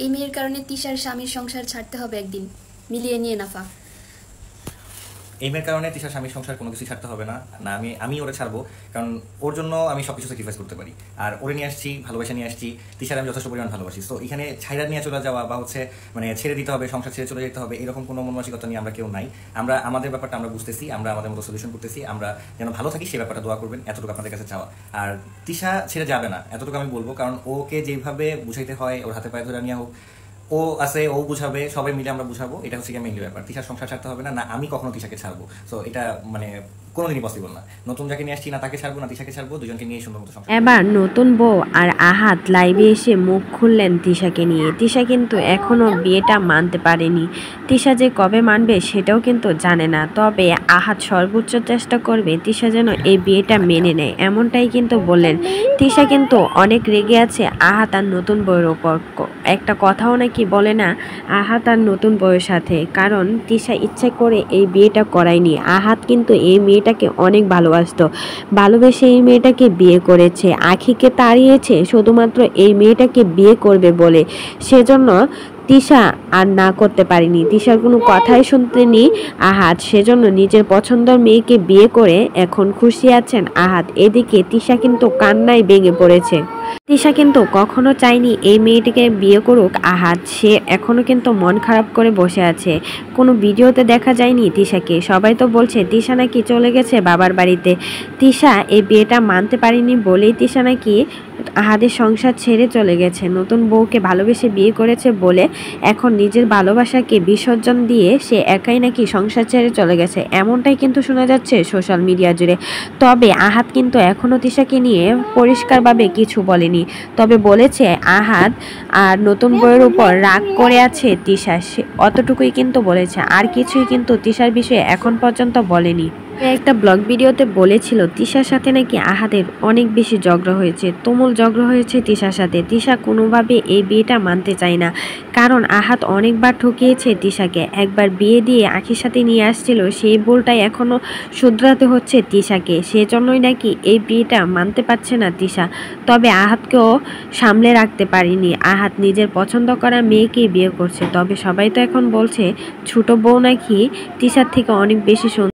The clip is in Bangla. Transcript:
এই মেয়ের কারণে তিশার স্বামীর সংসার ছাড়তে হবে একদিন, মিলিয়ে নিয়ে নাফা। এই মেয়ের কারণে তিশার স্বামীর সংসার কোনো কিছু ছাড়তে হবে না। না, আমি ওরা ছাড়বো, কারণ ওর জন্য আমি সবকিছু স্যাক্রিফাইস করতে পারি। আর ওরে নিয়ে আসছি, ভালোবাসা নিয়ে আসছি, তিশার আমি যথেষ্ট পরিমাণ ভালোবাসি। তো এখানে ছাইরা নিয়ে চলে যাওয়া বা হচ্ছে মানে ছেড়ে দিতে হবে, সংসার ছেড়ে চলে যেতে হবে, এরকম কোনো মন মানসিকতা নিয়ে আমরা কেউ নাই। আমরা আমাদের ব্যাপারটা আমরা বুঝতেছি, আমরা আমাদের মতো সলিউশন করতেছি, আমরা যেন ভালো থাকি সেই ব্যাপারটা দোয়া করবেন, এতটুকু আপনাদের কাছে চাওয়া। আর তিশা ছেড়ে যাবে না এতটুকু আমি বলবো, কারণ ওকে যেভাবে বুঝাইতে হয়, ওর হাতে পায়ে ধরে নিয়ে হোক, ও আছে, ও বুঝাবে, সবাই মিলে আমরা বুঝাবো, এটা হচ্ছে কি মেইন ব্যাপার। তিশার সংসার ছাড়তে হবে না, না আমি কখনো তিশাকে ছাড়বো। সো এটা মানে কোনোদিনই পসিবল না। নতুন যাকে নিয়ে আসছি, না তাকে ছাড়বো না তিশাকে ছাড়বো, দুজনকে নিয়ে সুন্দর মতো সংসার। এবার নতুন বউ আর আহাত লাইভে এসে মুখ খুললেন তিশাকে নিয়ে। তিশা কিন্তু এখনো বিয়েটা মানতে পারেনি। তিশা যে কবে মানবে সেটাও কিন্তু জানে না, তবে আহাত সর্বোচ্চ চেষ্টা করবে তিশা যেন এই বিয়েটা মেনে নেয়, এমনটাই কিন্তু বললেন। তিশা কিন্তু অনেক রেগে আছে আহাত আর নতুন বউয়ের ওপর। একটা কথাও নাকি বলে না আহাত আর নতুন বউয়ের সাথে, কারণ তিশা ইচ্ছে করে এই বিয়েটা করায়নি। আহাত কিন্তু এই মেয়েটাকে অনেক ভালোবাসতো, ভালোবেসে এই মেয়েটাকে বিয়ে করেছে, আখিকে তাড়িয়েছে শুধুমাত্র এই মেয়েটাকে বিয়ে করবে বলে। সেজন্য তিশা আর না করতে পারেনি, তিশার কোনো কথাই শুনতেনি আহাত, সেজন্য নিজের পছন্দের মেয়েকে বিয়ে করে এখন খুশি আছেন আহাত। এদিকে তিশা কিন্তু কান্নায় ভেঙে পড়েছে। তিশা কিন্তু কখনো চায়নি এই মেয়েটিকে বিয়ে করুক আহাত, সে এখনো কিন্তু মন খারাপ করে বসে আছে। কোনো ভিডিওতে দেখা যায়নি তিশাকে, সবাই তো বলছে তিশা নাকি চলে গেছে বাবার বাড়িতে। তিশা এই বিয়েটা মানতে পারেনি বলেই তিশা নাকি আহাদের সংসার ছেড়ে চলে গেছে, নতুন বউকে ভালোবেসে বিয়ে করেছে বলে এখন নিজের ভালোবাসাকে বিসর্জন দিয়ে সে একাই নাকি সংসার ছেড়ে চলে গেছে, এমনটাই কিন্তু শোনা যাচ্ছে সোশ্যাল মিডিয়া জুড়ে। তবে আহাত কিন্তু এখনও তিশাকে নিয়ে পরিষ্কারভাবে কিছু বলেনি, তবে বলেছে আহাত আর নতুন বউয়ের উপর রাগ করে আছে তিশা, সে অতটুকুই কিন্তু বলেছে, আর কিছুই কিন্তু তিশার বিষয়ে এখন পর্যন্ত বলেনি। একটা ব্লগ ভিডিওতে বলেছিল তিশার সাথে নাকি আহাদের অনেক বেশি ঝগড়া হয়েছে, তুমুল ঝগড়া হয়েছে তিশার সাথে। তিশা কোনোভাবে এই বিয়েটা মানতে চায় না, কারণ আহাত অনেকবার ঠকিয়েছে তিশাকে। একবার বিয়ে দিয়ে আখির সাথে নিয়ে আসছিল, সেই ভুলটাই এখনও শুধরাতে হচ্ছে তিশাকে, সেজন্যই নাকি এই বিয়েটা মানতে পারছে না তিশা। তবে আহাতকেও সামলে রাখতে পারেনি, আহাত নিজের পছন্দ করা মেয়েকেই বিয়ে করছে। তবে সবাই তো এখন বলছে ছোট বউ নাকি তিশার থেকে অনেক বেশি